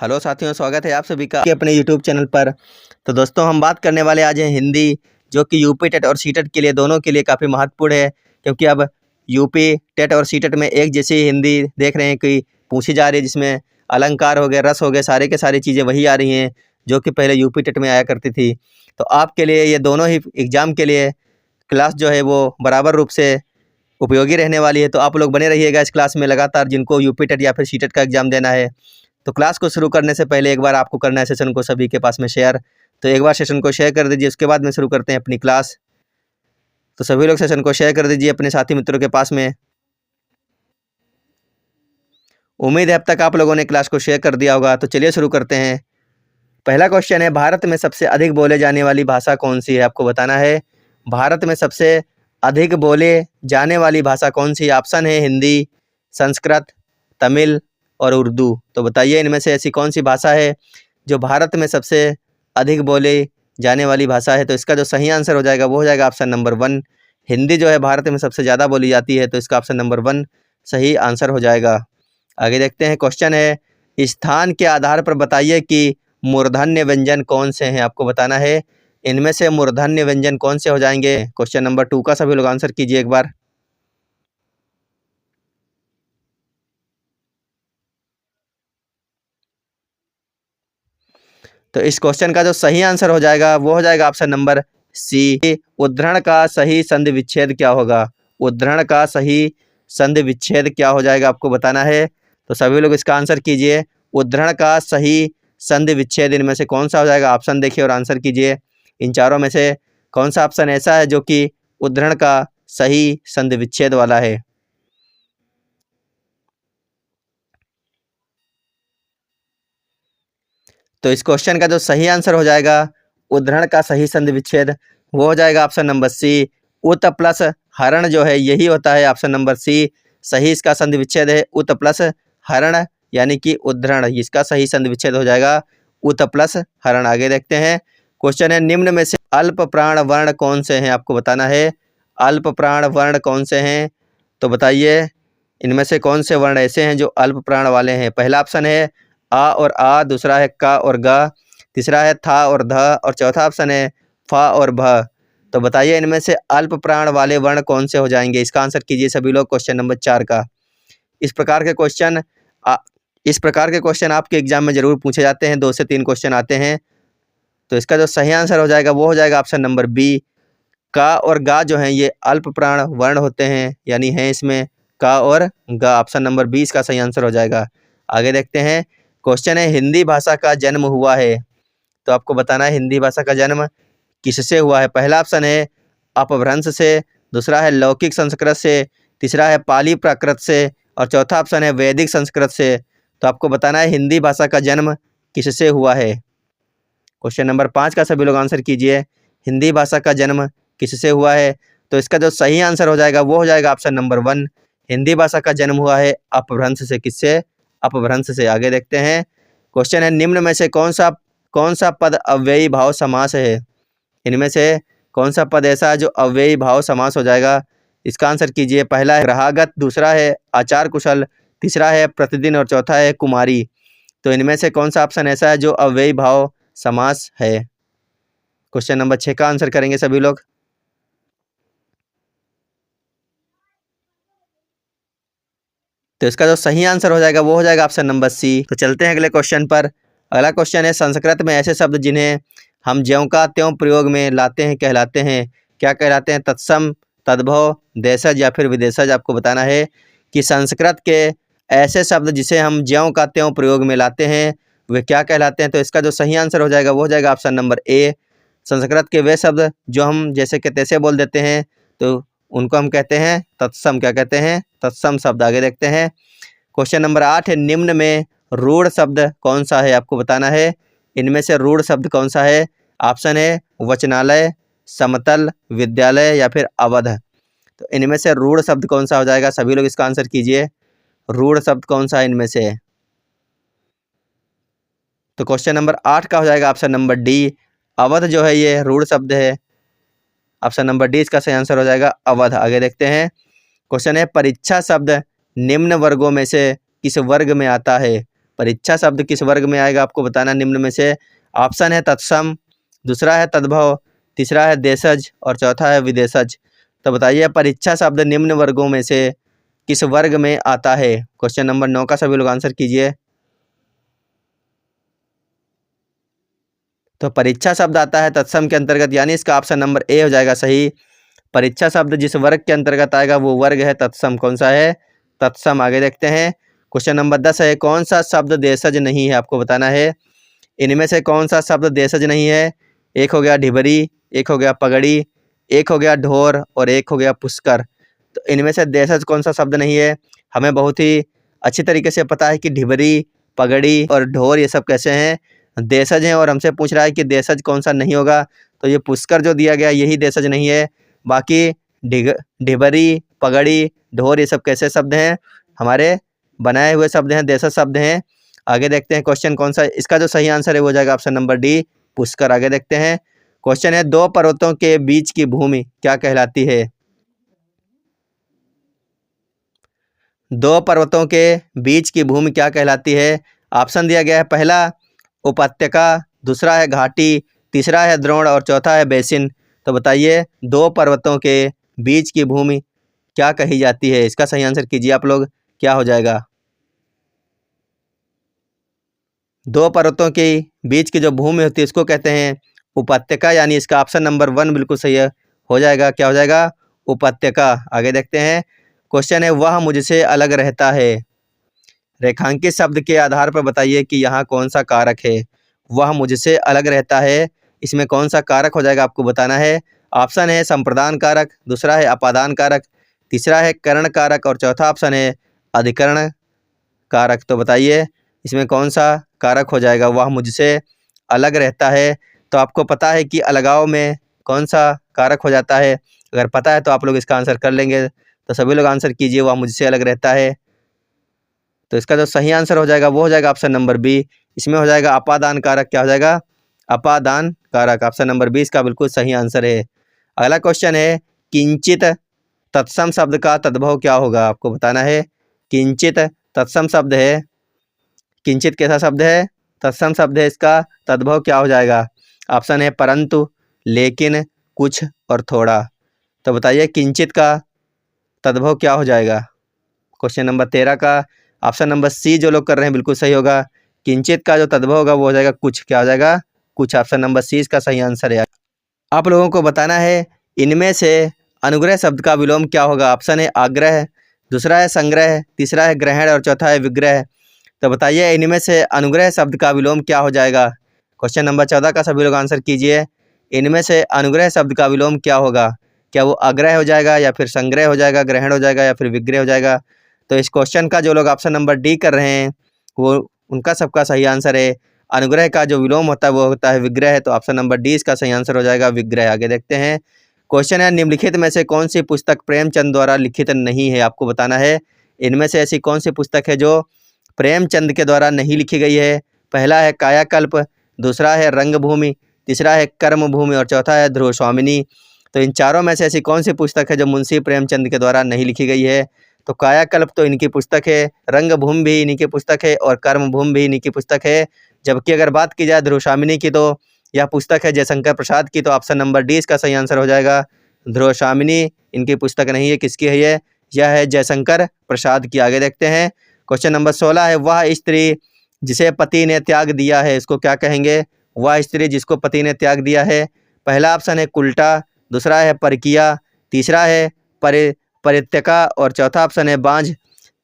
Hello साथियों, स्वागत है आप सभी का अपने यूट्यूब चैनल पर। तो दोस्तों, हम बात करने वाले आज हैं हिंदी, जो कि यूपी टेट और सीटेट के लिए दोनों के लिए काफ़ी महत्वपूर्ण है, क्योंकि अब यूपी टेट और सीटेट में एक जैसी हिंदी देख रहे हैं कि पूछी जा रही है, जिसमें अलंकार हो गए, रस हो गए, सारे के सारी चीज़ें वही आ रही हैं जो कि पहले यूपी टेट में आया करती थी। तो आपके लिए ये दोनों ही एग्ज़ाम के लिए क्लास जो है वो बराबर रूप से उपयोगी रहने वाली है। तो आप लोग बने रहिएगा इस क्लास में लगातार, जिनको यूपी टेट या फिर सीटेट का एग्ज़ाम देना है। तो क्लास को शुरू करने से पहले एक बार आपको करना है सेशन को सभी के पास में शेयर। तो एक बार सेशन को शेयर कर दीजिए, उसके बाद में शुरू करते हैं अपनी क्लास। तो सभी लोग सेशन को शेयर कर दीजिए अपने साथी मित्रों के पास में। उम्मीद है अब तक आप लोगों ने क्लास को शेयर कर दिया होगा। तो चलिए शुरू करते हैं। पहला क्वेश्चन है, भारत में सबसे अधिक बोले जाने वाली भाषा कौन सी है? आपको बताना है भारत में सबसे अधिक बोले जाने वाली भाषा कौन सी? ऑप्शन है हिंदी, संस्कृत, तमिल और उर्दू। तो बताइए इनमें से ऐसी कौन सी भाषा है जो भारत में सबसे अधिक बोले जाने वाली भाषा है? तो इसका जो सही आंसर हो जाएगा वो हो जाएगा ऑप्शन नंबर 1। हिंदी जो है भारत में सबसे ज़्यादा बोली जाती है, तो इसका ऑप्शन नंबर 1 सही आंसर हो जाएगा। आगे देखते हैं। क्वेश्चन है, स्थान के आधार पर बताइए कि मूर्धन्य व्यंजन कौन से हैं? आपको बताना है इनमें से मूर्धन्य व्यंजन कौन से हो जाएंगे। क्वेश्चन नंबर 2 का सभी लोग आंसर कीजिए एक बार। तो इस क्वेश्चन का जो सही आंसर हो जाएगा वो हो जाएगा ऑप्शन नंबर सी। उद्धरण का सही संधि विच्छेद क्या होगा? उद्धरण का सही संधि विच्छेद क्या हो जाएगा, आपको बताना है। तो सभी लोग इसका आंसर कीजिए। उद्धरण का सही संधि विच्छेद इनमें से कौन सा हो जाएगा? ऑप्शन देखिए और आंसर कीजिए। इन चारों में से कौन सा ऑप्शन ऐसा है जो कि उद्धरण का सही संधि विच्छेद वाला है? तो इस क्वेश्चन का जो सही आंसर हो जाएगा उद्धरण का सही संधि विच्छेद, वो हो जाएगा ऑप्शन नंबर सी। उत प्लस हरण जो है यही होता है ऑप्शन नंबर सी। सही इसका संधि विच्छेद है उत प्लस हरण, यानी कि उद्धरण। इसका सही संधि विच्छेद हो जाएगा उत प्लस हरण। आगे देखते हैं। क्वेश्चन है, निम्न में से अल्प प्राण वर्ण कौन से हैं? आपको बताना है अल्प प्राण वर्ण कौन से हैं। तो बताइए इनमें से कौन से वर्ण ऐसे हैं जो अल्प प्राण वाले हैं। पहला ऑप्शन है आ और आ, दूसरा है का और गा, तीसरा है था और ध, और चौथा ऑप्शन है फा और भ। तो बताइए इनमें से अल्प प्राण वाले वर्ण कौन से हो जाएंगे। इसका आंसर कीजिए सभी लोग क्वेश्चन नंबर 4 का। इस प्रकार के क्वेश्चन आपके एग्जाम में जरूर पूछे जाते हैं। 2 से 3 क्वेश्चन आते हैं। तो इसका जो सही आंसर हो जाएगा वो हो जाएगा ऑप्शन नंबर बी। का और गा जो हैं ये अल्प प्राण वर्ण होते हैं, यानी हैं इसमें का और गा। ऑप्शन नंबर 20 का सही आंसर हो जाएगा। आगे देखते हैं। क्वेश्चन है, हिंदी भाषा का जन्म हुआ है। तो आपको बताना है हिंदी भाषा का जन्म किससे हुआ है। पहला ऑप्शन है अपभ्रंश से, दूसरा है लौकिक संस्कृत से, तीसरा है पाली प्राकृत से, और चौथा ऑप्शन है वैदिक संस्कृत से। तो आपको बताना है हिंदी भाषा का जन्म किससे हुआ है। क्वेश्चन नंबर 5 का सभी लोग आंसर कीजिए। हिंदी भाषा का जन्म किससे हुआ है? तो इसका जो सही आंसर हो जाएगा वो हो जाएगा ऑप्शन नंबर 1। हिंदी भाषा का जन्म हुआ है अपभ्रंश से। किससे? अपभ्रंश से। आगे देखते हैं। क्वेश्चन है, निम्न में से कौन सा पद अव्ययी भाव समास है? इनमें से कौन सा पद ऐसा है जो अव्ययी भाव समास हो जाएगा? इसका आंसर कीजिए। पहला है ग्रहागत, दूसरा है आचार कुशल, तीसरा है प्रतिदिन और चौथा है कुमारी। तो इनमें से कौन सा ऑप्शन ऐसा है जो अव्ययी भाव समास है? क्वेश्चन नंबर 6 का आंसर करेंगे सभी लोग। तो इसका जो सही आंसर हो जाएगा वो हो जाएगा ऑप्शन नंबर सी। तो चलते हैं अगले क्वेश्चन पर। अगला क्वेश्चन है, संस्कृत में ऐसे शब्द जिन्हें हम ज्यों का त्यों प्रयोग में लाते हैं कहलाते हैं, क्या कहलाते हैं? तत्सम, तद्भव, देशज या फिर विदेशज। आपको बताना है कि संस्कृत के ऐसे शब्द जिसे हम ज्यों का त्यों प्रयोग में लाते हैं वे क्या कहलाते हैं। तो इसका जो सही आंसर हो जाएगा वो हो जाएगा ऑप्शन नंबर ए। संस्कृत के वे शब्द जो हम जैसे के तैसे बोल देते हैं तो उनको हम कहते हैं तत्सम। क्या कहते हैं? तत्सम शब्द। आगे देखते हैं। क्वेश्चन नंबर 8 है, निम्न में रूढ़ शब्द कौन सा है? आपको बताना है इनमें से रूढ़ शब्द कौन सा है। ऑप्शन है वचनालय, समतल, विद्यालय या फिर अवध। तो इनमें से रूढ़ शब्द कौन सा हो जाएगा? सभी लोग इसका आंसर कीजिए। रूढ़ शब्द कौन सा है इनमें से? तो क्वेश्चन नंबर 8 का हो जाएगा ऑप्शन नंबर डी। अवध जो है ये रूढ़ शब्द है। ऑप्शन नंबर डी इसका सही आंसर हो जाएगा अवध। आगे देखते हैं। क्वेश्चन है, परीक्षा शब्द निम्न वर्गों में से किस वर्ग में आता है? परीक्षा शब्द किस वर्ग में आएगा आपको बताना निम्न में से। ऑप्शन है तत्सम, दूसरा है तद्भव, तीसरा है देशज और चौथा है विदेशज। तो बताइए परीक्षा शब्द निम्न वर्गों में से किस वर्ग में आता है। क्वेश्चन नंबर 9 का सभी लोग आंसर कीजिए। तो परीक्षा शब्द आता है तत्सम के अंतर्गत, यानी इसका ऑप्शन नंबर ए हो जाएगा सही। परीक्षा शब्द जिस वर्ग के अंतर्गत आएगा वो वर्ग है तत्सम। कौन सा है? तत्सम। आगे देखते हैं। क्वेश्चन नंबर 10 है, कौन सा शब्द देशज नहीं है आपको बताना है। इनमें से कौन सा शब्द देशज नहीं है। एक हो गया ढिबरी, एक हो गया पगड़ी, एक हो गया ढोर और एक हो गया पुष्कर। तो इनमें से देशज कौन सा शब्द नहीं है। हमें बहुत ही अच्छी तरीके से पता है कि ढिबरी, पगड़ी और ढोर ये सब कैसे हैं, देशज हैं। और हमसे पूछ रहा है कि देशज कौन सा नहीं होगा, तो ये पुष्कर जो दिया गया यही देशज नहीं है। बाकी ढिबरी, पगड़ी, ढोर ये सब कैसे शब्द हैं, हमारे बनाए हुए शब्द हैं, देशज शब्द हैं। आगे देखते हैं क्वेश्चन कौन सा, इसका जो सही आंसर है वो जाएगा ऑप्शन नंबर डी, पुष्कर। आगे देखते हैं। क्वेश्चन है, दो पर्वतों के बीच की भूमि क्या कहलाती है। दो पर्वतों के बीच की भूमि क्या कहलाती है। ऑप्शन दिया गया है, पहला उपत्यका, दूसरा है घाटी, तीसरा है द्रोण और चौथा है बेसिन। तो बताइए दो पर्वतों के बीच की भूमि क्या कही जाती है। इसका सही आंसर कीजिए आप लोग, क्या हो जाएगा। दो पर्वतों के बीच की जो भूमि होती है इसको कहते हैं उपत्यका, यानी इसका ऑप्शन नंबर 1 बिल्कुल सही है, हो जाएगा। क्या हो जाएगा? उपत्यका। आगे देखते हैं। क्वेश्चन है, वह मुझसे अलग रहता है। रेखांकित शब्द के आधार पर बताइए कि यहाँ कौन सा कारक है। वह मुझसे अलग रहता है, इसमें कौन सा कारक हो जाएगा आपको बताना है। ऑप्शन है संप्रदान कारक, दूसरा है अपादान कारक, तीसरा है करण कारक और चौथा ऑप्शन है अधिकरण कारक। तो बताइए इसमें कौन सा कारक हो जाएगा। वह मुझसे अलग रहता है, तो आपको पता है कि अलगाव में कौन सा कारक हो जाता है। अगर पता है तो आप लोग इसका आंसर कर लेंगे। तो सभी लोग आंसर कीजिए, वह मुझसे अलग रहता है। तो इसका जो सही आंसर हो जाएगा वो हो जाएगा ऑप्शन नंबर बी, इसमें हो जाएगा अपादान कारक। क्या हो जाएगा? अपादान कारक। ऑप्शन नंबर 20 का बिल्कुल सही आंसर है। अगला क्वेश्चन है, किंचित तत्सम शब्द का तद्भव क्या होगा आपको बताना है। किंचित तत्सम शब्द है, किंचित कैसा शब्द है, तत्सम शब्द है, इसका तद्भव क्या हो जाएगा। ऑप्शन है परंतु, लेकिन, कुछ और थोड़ा। तो बताइए किंचित का तद्भव क्या हो जाएगा। क्वेश्चन नंबर 13 का ऑप्शन नंबर सी जो लोग कर रहे हैं बिल्कुल सही होगा। किंचित का जो तद्भव होगा वो हो जाएगा कुछ। क्या हो जाएगा? कुछ। ऑप्शन नंबर सी इसका सही आंसर है। आप लोगों को बताना है इनमें से अनुग्रह शब्द का विलोम क्या होगा। ऑप्शन है आग्रह, दूसरा है संग्रह, तीसरा है ग्रहण और चौथा है विग्रह। तो बताइए इनमें से अनुग्रह शब्द का विलोम क्या हो जाएगा। क्वेश्चन नंबर 14 का सभी लोग आंसर कीजिए। इनमें से अनुग्रह शब्द का विलोम क्या होगा। क्या वो आग्रह हो जाएगा या फिर संग्रह हो जाएगा, ग्रहण हो जाएगा या फिर विग्रह हो जाएगा। तो इस क्वेश्चन का जो लोग ऑप्शन नंबर डी कर रहे हैं वो उनका सबका सही आंसर है। अनुग्रह का जो विलोम होता है वो होता है विग्रह, तो ऑप्शन नंबर डी इसका सही आंसर हो जाएगा विग्रह। आगे देखते हैं। क्वेश्चन है, निम्नलिखित में से कौन सी पुस्तक प्रेमचंद द्वारा लिखित नहीं है आपको बताना है। इनमें से ऐसी कौन सी पुस्तक है जो प्रेमचंद के द्वारा नहीं लिखी गई है। पहला है कायाकल्प, दूसरा है रंगभूमि, तीसरा है कर्मभूमि और चौथा है ध्रुव स्वामिनी। तो इन चारों में से ऐसी कौन सी पुस्तक है जो मुंशी प्रेमचंद के द्वारा नहीं लिखी गई है। तो कायाकल्प तो इनकी पुस्तक है, रंगभूमि भी इन्हीं की पुस्तक है और कर्मभूमि भी इन्हीं की पुस्तक है। जबकि अगर बात की जाए ध्रुव स्वामिनी की तो यह पुस्तक है जयशंकर प्रसाद की। तो ऑप्शन नंबर डी इसका सही आंसर हो जाएगा। ध्रुव स्वामिनी इनकी पुस्तक नहीं है, किसकी है ये? यह है जयशंकर प्रसाद की। आगे देखते हैं। क्वेश्चन नंबर 16 है, वह स्त्री जिसे पति ने त्याग दिया है इसको क्या कहेंगे। वह स्त्री जिसको पति ने त्याग दिया है। पहला ऑप्शन है कुल्टा, दूसरा है परकिया, तीसरा है परित्यका और चौथा ऑप्शन है बांझ।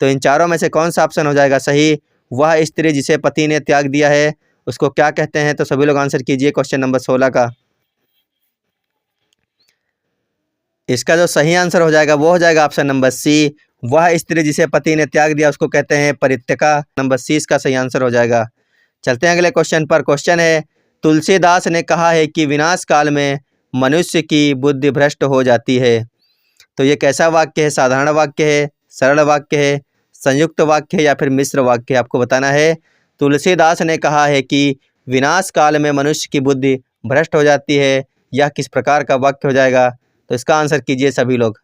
तो इन चारों में से कौन सा ऑप्शन हो जाएगा सही। वह स्त्री जिसे पति ने त्याग दिया है उसको क्या कहते हैं। तो सभी लोग आंसर कीजिए क्वेश्चन नंबर 16 का। इसका जो सही आंसर हो जाएगा वो हो जाएगा ऑप्शन नंबर सी, वह स्त्री जिसे पति ने त्याग दिया उसको कहते हैं परित्यका। नंबर सी इसका सही आंसर हो जाएगा। चलते हैं अगले क्वेश्चन पर। क्वेश्चन है, तुलसीदास ने कहा है कि विनाश काल में मनुष्य की बुद्धि भ्रष्ट हो जाती है। तो ये कैसा वाक्य है। साधारण वाक्य है, सरल वाक्य है, संयुक्त वाक्य है या फिर मिश्र वाक्य है आपको बताना है। तुलसीदास ने कहा है कि विनाश काल में मनुष्य की बुद्धि भ्रष्ट हो जाती है, यह किस प्रकार का वाक्य हो जाएगा। तो इसका आंसर कीजिए सभी लोग,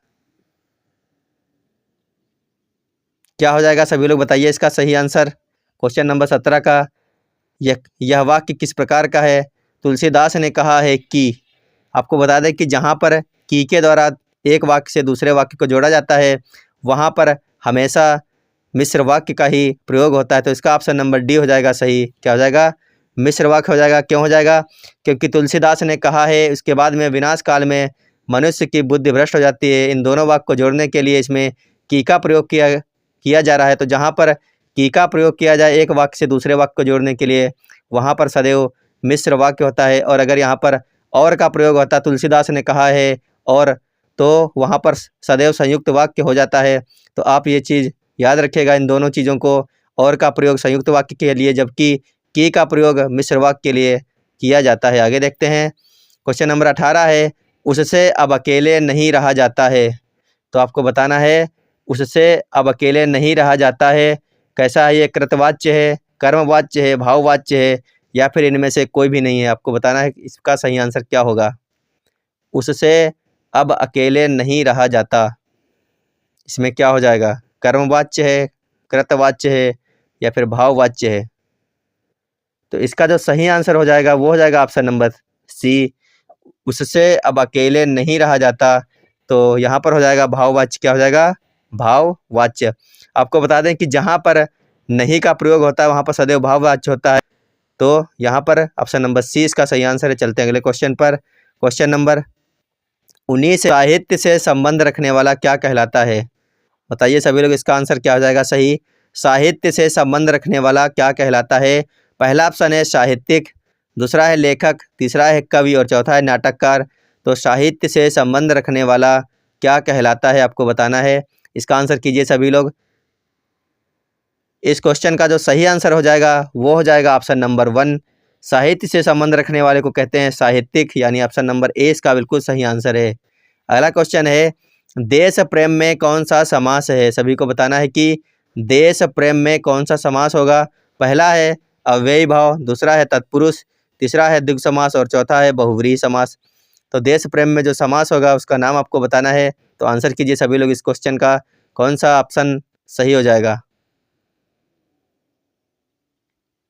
क्या हो जाएगा सभी लोग बताइए इसका सही आंसर। क्वेश्चन नंबर 17 का यह वाक्य किस प्रकार का है? तुलसीदास ने कहा है कि, आपको बता दें कि जहाँ पर की के द्वारा एक वाक्य से दूसरे वाक्य को जोड़ा जाता है वहाँ पर हमेशा मिश्र वाक्य का ही प्रयोग होता है। तो इसका ऑप्शन नंबर डी हो जाएगा सही। क्या हो जाएगा? मिश्र वाक्य हो जाएगा। क्यों हो जाएगा? क्योंकि तुलसीदास ने कहा है, उसके बाद में विनाश काल में मनुष्य की बुद्धि भ्रष्ट हो जाती है। इन दोनों वाक्य को जोड़ने के लिए इसमें की का प्रयोग किया जा रहा है। तो जहाँ पर की का प्रयोग किया जाए एक वाक्य से दूसरे वाक्य को जोड़ने के लिए, वहाँ पर सदैव मिश्र वाक्य होता है। और अगर यहाँ पर और का प्रयोग होता, तुलसीदास ने कहा है और, तो वहाँ पर सदैव संयुक्त वाक्य हो जाता है। तो आप ये चीज़ याद रखिएगा इन दोनों चीज़ों को। और का प्रयोग संयुक्त वाक्य के लिए, जबकि की का प्रयोग मिश्र वाक्य के लिए किया जाता है। आगे देखते हैं। क्वेश्चन नंबर 18 है, उससे अब अकेले नहीं रहा जाता है। तो आपको बताना है उससे अब अकेले नहीं रहा जाता है कैसा है? ये कृतवाच्य है, कर्मवाच्य है, भाववाच्य है, या फिर इनमें से कोई भी नहीं है। आपको बताना है इसका सही आंसर क्या होगा। उससे अब अकेले नहीं रहा जाता, इसमें क्या हो जाएगा? कर्मवाच्य है, कृतवाच्य है, या फिर भाववाच्य है। तो इसका जो सही आंसर हो जाएगा वो हो जाएगा ऑप्शन नंबर सी, उससे अब अकेले नहीं रहा जाता। तो यहाँ पर हो जाएगा भाववाच्य। क्या हो जाएगा? भाववाच्य। आपको बता दें कि जहाँ पर नहीं का प्रयोग होता है वहाँ पर सदैव भाववाच्य होता है। तो यहाँ पर ऑप्शन नंबर सी इसका सही आंसर है। चलते हैं अगले क्वेश्चन पर। क्वेश्चन नंबर 19, साहित्य से संबंध रखने वाला क्या कहलाता है? बताइए सभी लोग, इसका आंसर क्या हो जाएगा सही? साहित्य से संबंध रखने वाला क्या कहलाता है? पहला ऑप्शन है साहित्यिक, दूसरा है लेखक, तीसरा है कवि और चौथा है नाटककार। तो साहित्य से संबंध रखने वाला क्या कहलाता है आपको बताना है। इसका आंसर कीजिए सभी लोग। इस क्वेश्चन का जो सही आंसर हो जाएगा वो हो जाएगा ऑप्शन नंबर 1। साहित्य से संबंध रखने वाले को कहते हैं साहित्यिक, यानी ऑप्शन नंबर ए इसका बिल्कुल सही आंसर है। अगला क्वेश्चन है, देश प्रेम में कौन सा समास है? सभी को बताना है कि देश प्रेम में कौन सा समास होगा। पहला है अव्ययी भाव, दूसरा है तत्पुरुष, तीसरा है द्विगु समास और चौथा है बहुव्रीहि समास। तो देश प्रेम में जो समास होगा उसका नाम आपको बताना है। तो आंसर कीजिए सभी लोग इस क्वेश्चन का, कौन सा ऑप्शन सही हो जाएगा।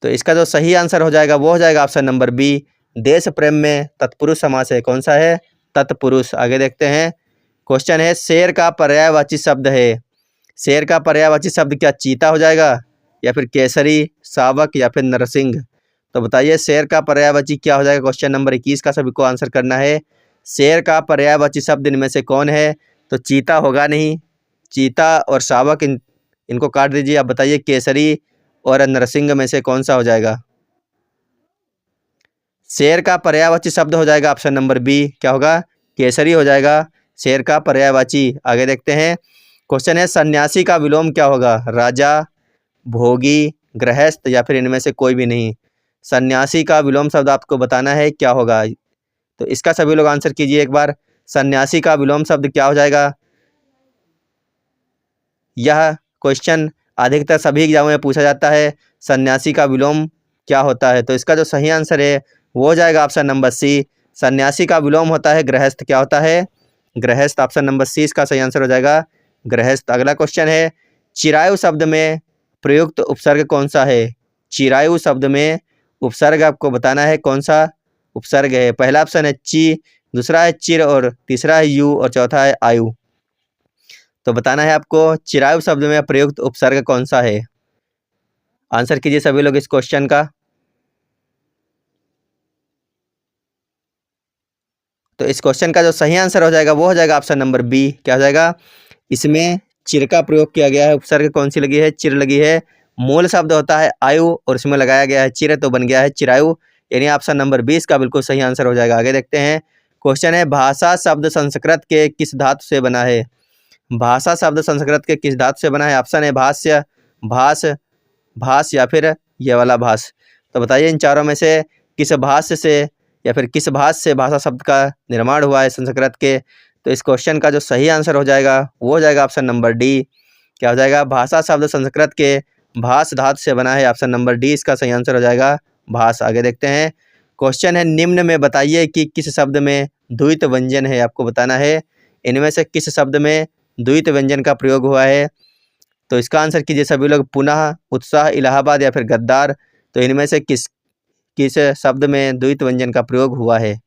तो इसका जो सही आंसर हो जाएगा वो हो जाएगा ऑप्शन नंबर बी, देश प्रेम में तत्पुरुष समास है। कौन सा है? तत्पुरुष। आगे देखते हैं। क्वेश्चन है, शेर का पर्यायवाची शब्द है। शेर का पर्यायवाची शब्द क्या चीता हो जाएगा, या फिर केसरी, शावक, या फिर नरसिंह? तो बताइए शेर का पर्यायवाची क्या हो जाएगा। क्वेश्चन नंबर 21 का सभी को आंसर करना है। शेर का पर्यायवाची शब्द इनमें से कौन है? तो चीता होगा नहीं, चीता और शावक इनको काट दीजिए। आप बताइए केसरी और नरसिंह में से कौन सा हो जाएगा। शेर का पर्यायवाची शब्द हो जाएगा ऑप्शन नंबर बी। क्या होगा? केसरी हो जाएगा शेर का पर्यायवाची। आगे देखते हैं। क्वेश्चन है, सन्यासी का विलोम क्या होगा? राजा, भोगी, गृहस्थ, या फिर इनमें से कोई भी नहीं। सन्यासी का विलोम शब्द आपको बताना है क्या होगा। तो इसका सभी लोग आंसर कीजिए एक बार। सन्यासी का विलोम शब्द क्या हो जाएगा। यह क्वेश्चन अधिकतर सभी एग्जामों में पूछा जाता है, सन्यासी का विलोम क्या होता है। तो इसका जो सही आंसर है वो हो जाएगा ऑप्शन नंबर सी, सन्यासी का विलोम होता है गृहस्थ। क्या होता है? गृहस्थ। ऑप्शन नंबर सी इसका सही आंसर हो जाएगा गृहस्थ। अगला क्वेश्चन है, चिरायु शब्द में प्रयुक्त उपसर्ग कौन सा है? चिरायु शब्द में उपसर्ग आपको बताना है कौन सा उपसर्ग है। पहला ऑप्शन है ची, दूसरा है चिर और तीसरा है यू और चौथा है आयु। तो बताना है आपको चिरायु शब्द में प्रयुक्त उपसर्ग कौन सा है। आंसर कीजिए सभी लोग इस क्वेश्चन का। तो इस क्वेश्चन का जो सही आंसर हो जाएगा वो हो जाएगा ऑप्शन नंबर बी। क्या हो जाएगा? इसमें चिर का प्रयोग किया गया है। उपसर्ग कौन सी लगी है? चिर लगी है। मूल शब्द होता है आयु और इसमें लगाया गया है चिर, तो बन गया है चिरायु, यानी ऑप्शन नंबर 20 का बिल्कुल सही आंसर हो जाएगा। आगे देखते हैं। क्वेश्चन है, भाषा शब्द संस्कृत के किस धातु से बना है? भाषा शब्द संस्कृत के किस धातु से बना है? ऑप्शन है भाष्य, भाष, भाष, या फिर ये वाला भाष। तो बताइए इन चारों में से किस भाष्य से या फिर किस भाष से भाषा शब्द का निर्माण हुआ है संस्कृत के। तो इस क्वेश्चन का जो सही आंसर हो जाएगा वो हो जाएगा ऑप्शन नंबर डी। क्या हो जाएगा? भाषा शब्द संस्कृत के भाष धातु से बना है। ऑप्शन नंबर डी इसका सही आंसर हो जाएगा भाष। आगे देखते हैं। क्वेश्चन है, निम्न में बताइए कि किस शब्द में द्वित व्यंजन है। आपको बताना है इनमें से किस शब्द में द्वित व्यंजन का प्रयोग हुआ है। तो इसका आंसर कीजिए सभी लोग। पुनः, उत्साह, इलाहाबाद या फिर गद्दार। तो इनमें से किस शब्द में द्वित व्यंजन का प्रयोग हुआ है?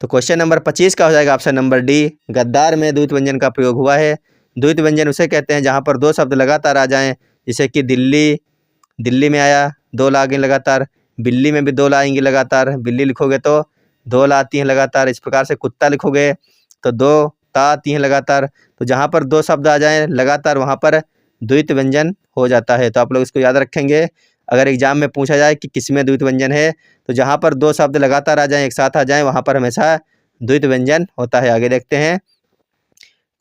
तो क्वेश्चन नंबर 25 का हो जाएगा ऑप्शन नंबर डी, गद्दार में द्वित व्यंजन का प्रयोग हुआ है। द्वित व्यंजन उसे कहते हैं जहां पर दो शब्द लगातार आ जाएं, जैसे कि दिल्ली, दिल्ली में आया, दो ला गई लगातार। बिल्ली में भी दो लाएंगी लगातार, बिल्ली लिखोगे तो दो ला आती हैं लगातार। इस प्रकार से कुत्ता लिखोगे तो दो ता आती हैं लगातार। तो जहाँ पर दो शब्द आ जाएं लगातार वहाँ पर द्वित व्यंजन हो जाता है। तो आप लोग इसको याद रखेंगे। अगर एग्जाम में पूछा जाए कि किसमें द्वित व्यंजन है, तो जहाँ पर दो शब्द लगातार आ जाएं, एक साथ आ जाएं, वहाँ पर हमेशा द्वित व्यंजन होता है। आगे देखते हैं।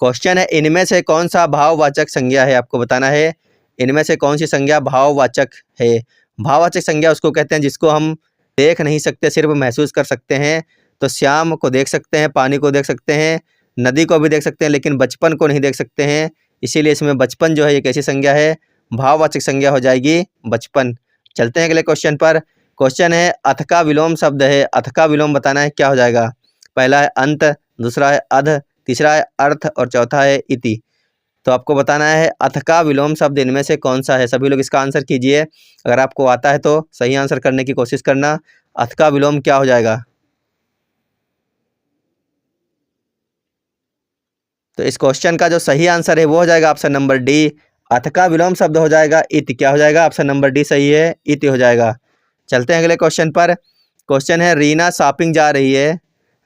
क्वेश्चन है, इनमें से कौन सा भाववाचक संज्ञा है? आपको बताना है इनमें से कौन सी संज्ञा भाववाचक है। भाववाचक संज्ञा उसको कहते हैं जिसको हम देख नहीं सकते, सिर्फ महसूस कर सकते हैं। तो श्याम को देख सकते हैं, पानी को देख सकते हैं, नदी को भी देख सकते हैं, लेकिन बचपन को नहीं देख सकते हैं। इसीलिए इसमें बचपन जो है ये कैसी संज्ञा है? भाववाचक संज्ञा हो जाएगी बचपन। चलते हैं अगले क्वेश्चन पर। क्वेश्चन है, अथ का विलोम शब्द है, अथ का विलोम बताना है, क्या हो जाएगा? पहला है अंत, दूसरा है अध, तीसरा है अर्थ और चौथा है इति। तो आपको बताना है अथ का विलोम शब्द इनमें से कौन सा है। सभी लोग इसका आंसर कीजिए। अगर आपको आता है तो सही आंसर करने की कोशिश करना। अथ का विलोम क्या हो जाएगा? तो इस क्वेश्चन का जो सही आंसर है वो हो जाएगा ऑप्शन नंबर डी, अथ का विलोम शब्द हो जाएगा इति। क्या हो जाएगा? ऑप्शन नंबर डी सही है, इति हो जाएगा। चलते हैं अगले क्वेश्चन पर। क्वेश्चन है, रीना शॉपिंग जा रही है,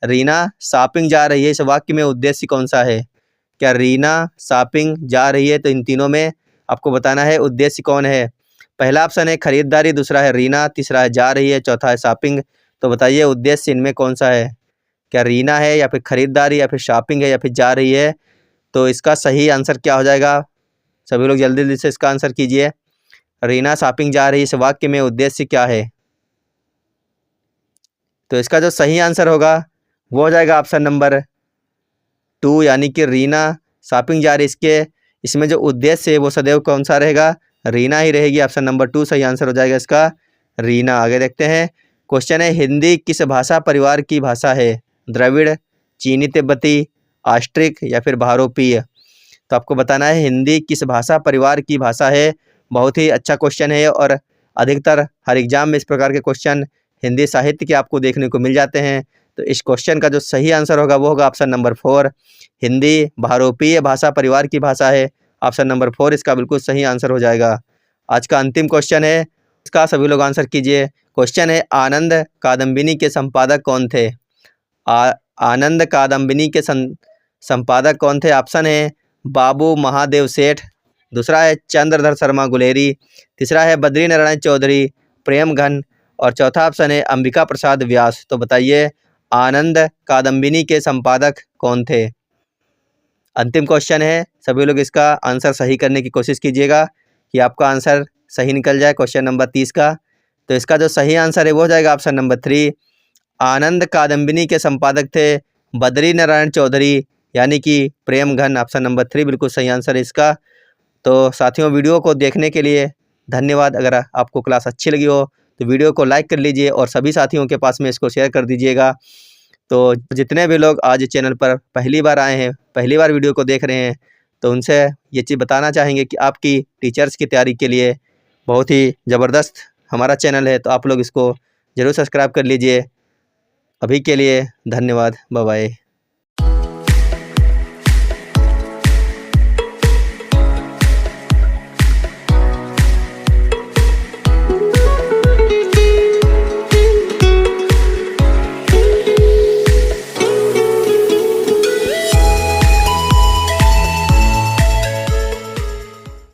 रीना शॉपिंग जा रही है, इस वाक्य में उद्देश्य कौन सा है? क्या रीना शॉपिंग जा रही है? तो इन तीनों में आपको बताना है उद्देश्य कौन है। पहला ऑप्शन है खरीदारी, दूसरा है रीना, तीसरा है जा रही है, चौथा है शॉपिंग। तो बताइए उद्देश्य इनमें कौन सा है? क्या रीना है या फिर खरीदारी या फिर शॉपिंग है या फिर जा रही है? तो इसका सही आंसर क्या हो जाएगा? सभी लोग जल्दी जल्दी से इसका आंसर कीजिए। रीना शॉपिंग जा रही है, इस वाक्य में उद्देश्य क्या है? तो इसका जो सही आंसर होगा वो हो जाएगा ऑप्शन नंबर 2, यानी कि रीना शॉपिंग जा रही है। इसमें जो उद्देश्य है वो सदैव कौन सा रहेगा? रीना ही रहेगी। ऑप्शन नंबर 2 सही आंसर हो जाएगा इसका, रीना। आगे देखते हैं। क्वेश्चन है, हिंदी किस भाषा परिवार की भाषा है? द्रविड़, चीनी तिब्बती, ऑस्ट्रिक या फिर भारोपीय। तो आपको बताना है हिंदी किस भाषा परिवार की भाषा है। बहुत ही अच्छा क्वेश्चन है और अधिकतर हर एग्जाम में इस प्रकार के क्वेश्चन हिंदी साहित्य के आपको देखने को मिल जाते हैं। तो इस क्वेश्चन का जो सही आंसर होगा वो होगा ऑप्शन नंबर 4, हिंदी भारोपीय भाषा परिवार की भाषा है। ऑप्शन नंबर 4 इसका बिल्कुल सही आंसर हो जाएगा। आज का अंतिम क्वेश्चन है, इसका सभी लोग आंसर कीजिए। क्वेश्चन है, आनंद कादम्बिनी के संपादक कौन थे? आनंद कादम्बिनी के संपादक कौन थे? ऑप्शन है बाबू महादेव सेठ, दूसरा है चंद्रधर शर्मा गुलेरी, तीसरा है बद्री नारायण चौधरी प्रेमघन और चौथा ऑप्शन है अंबिका प्रसाद व्यास। तो बताइए आनंद कादम्बिनी के संपादक कौन थे? अंतिम क्वेश्चन है, सभी लोग इसका आंसर सही करने की कोशिश कीजिएगा कि आपका आंसर सही निकल जाए क्वेश्चन नंबर 30 का। तो इसका जो सही आंसर है वो हो जाएगा ऑप्शन नंबर 3, आनंद कादम्बिनी के संपादक थे बद्री नारायण चौधरी, यानी कि प्रेमघन। ऑप्शन नंबर 3 बिल्कुल सही आंसर है इसका। तो साथियों, वीडियो को देखने के लिए धन्यवाद। अगर आपको क्लास अच्छी लगी हो तो वीडियो को लाइक कर लीजिए और सभी साथियों के पास में इसको शेयर कर दीजिएगा। तो जितने भी लोग आज चैनल पर पहली बार आए हैं, पहली बार वीडियो को देख रहे हैं, तो उनसे ये चीज़ बताना चाहेंगे कि आपकी टीचर्स की तैयारी के लिए बहुत ही ज़बरदस्त हमारा चैनल है। तो आप लोग इसको ज़रूर सब्सक्राइब कर लीजिए। अभी के लिए धन्यवाद, बाय बाय।